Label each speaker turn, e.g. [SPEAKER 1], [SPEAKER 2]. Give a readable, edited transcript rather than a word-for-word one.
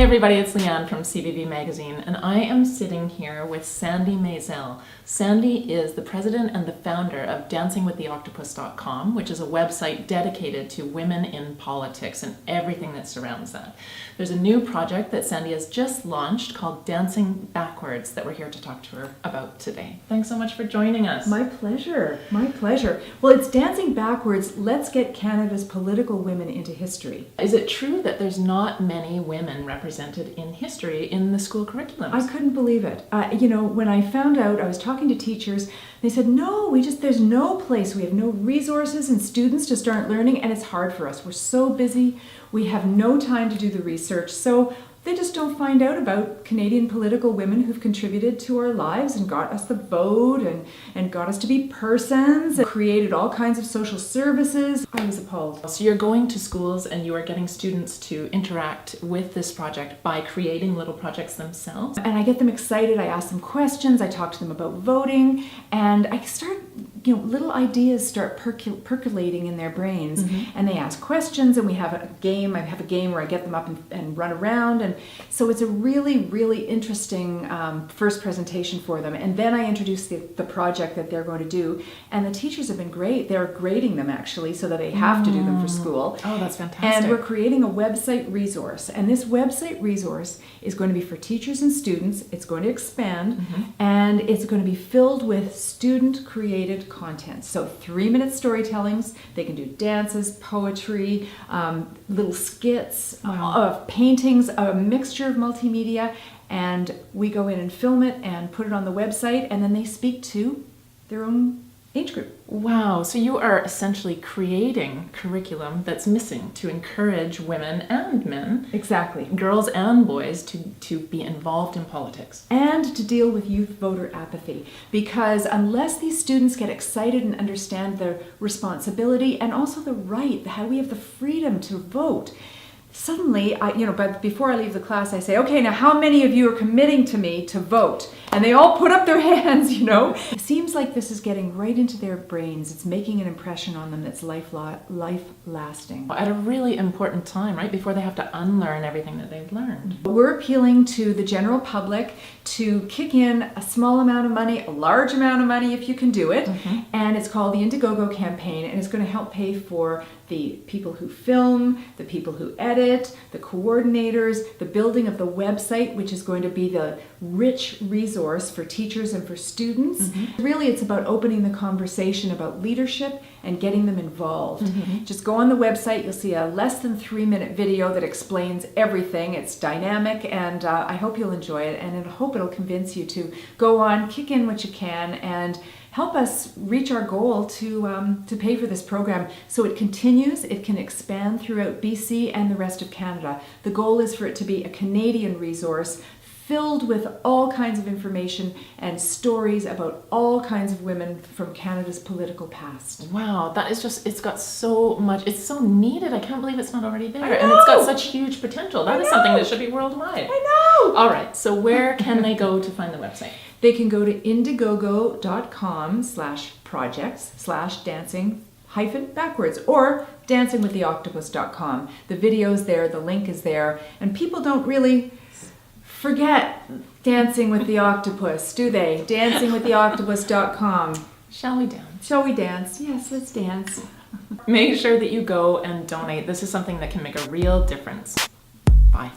[SPEAKER 1] Hey everybody, it's Leanne from CBB Magazine, and I am sitting here with Sandy Maisel. Sandy is the president and the founder of dancingwiththeoctopus.com, which is a website dedicated to women in politics and everything that surrounds that. There's a new project that Sandy has just launched called Dancing Backwards that we're here to talk to her about today. Thanks so much for joining us.
[SPEAKER 2] My pleasure, my pleasure. Well, it's Dancing Backwards, let's get Canada's political women into history.
[SPEAKER 1] Is it true that there's not many women represented in history in the school curriculums?
[SPEAKER 2] I couldn't believe it. When I found out, I was talking to teachers, they said, no, there's no place, we have no resources and students to start learning, and it's hard for us. We're so busy, we have no time to do the research, so they just don't find out about Canadian political women who've contributed to our lives and got us the vote and got us to be persons and created all kinds of social services. I was appalled.
[SPEAKER 1] So you're going to schools and you are getting students to interact with this project by creating little projects themselves.
[SPEAKER 2] And I get them excited, I ask them questions, I talk to them about voting, and I start, little ideas start percolating in their brains. And they ask questions, and we have a game. I have a game where I get them up and run around. And so it's a really, really interesting first presentation for them. And then I introduce the project that they're going to do. And the teachers have been great. They're grading them actually so that they have to do them for school.
[SPEAKER 1] Oh, that's fantastic.
[SPEAKER 2] And we're creating a website resource. And this website resource is going to be for teachers and students. It's going to expand. And it's going to be filled with student-created content. So 3-minute storytellings. They can do dances, poetry, little skits, paintings, a mixture of multimedia, and we go in and film it and put it on the website, and then they speak to their own age group.
[SPEAKER 1] Wow, so you are essentially creating curriculum that's missing to encourage women and men,
[SPEAKER 2] Exactly.
[SPEAKER 1] girls and boys, to be involved in politics.
[SPEAKER 2] And to deal with youth voter apathy, because unless these students get excited and understand their responsibility and also the right, how we have the freedom to vote, suddenly, but before I leave the class, I say, okay, now how many of you are committing to me to vote? And they all put up their hands, It seems like this is getting right into their brains. It's making an impression on them that's life-lasting.
[SPEAKER 1] At a really important time, right? Before they have to unlearn everything that they've learned.
[SPEAKER 2] We're appealing to the general public to kick in a small amount of money, a large amount of money if you can do it. And it's called the Indiegogo campaign, and it's going to help pay for the people who film, the people who edit, the coordinators, the building of the website, which is going to be the rich resource for teachers and for students. Really, it's about opening the conversation about leadership and getting them involved. Just go on the website, you'll see a less than 3-minute video that explains everything. It's dynamic, and I hope you'll enjoy it, and I hope it'll convince you to go on, kick in what you can, and help us reach our goal to pay for this program so it continues, it can expand throughout BC and the rest of Canada. The goal is for it to be a Canadian resource filled with all kinds of information and stories about all kinds of women from Canada's political past.
[SPEAKER 1] Wow, that is just, it's got so much, it's so needed. I can't believe it's not already there.
[SPEAKER 2] I know.
[SPEAKER 1] And it's got such huge potential. That is something that should be worldwide.
[SPEAKER 2] I know!
[SPEAKER 1] All right, so where can they go to find the website?
[SPEAKER 2] They can go to indiegogo.com/projects/dancing-backwards or dancingwiththeoctopus.com. The video's there, the link is there, and people don't really forget Dancing with the Octopus, do they? dancingwiththeoctopus.com.
[SPEAKER 1] Shall we dance?
[SPEAKER 2] Shall we dance? Yes, let's dance.
[SPEAKER 1] Make sure that you go and donate. This is something that can make a real difference. Bye.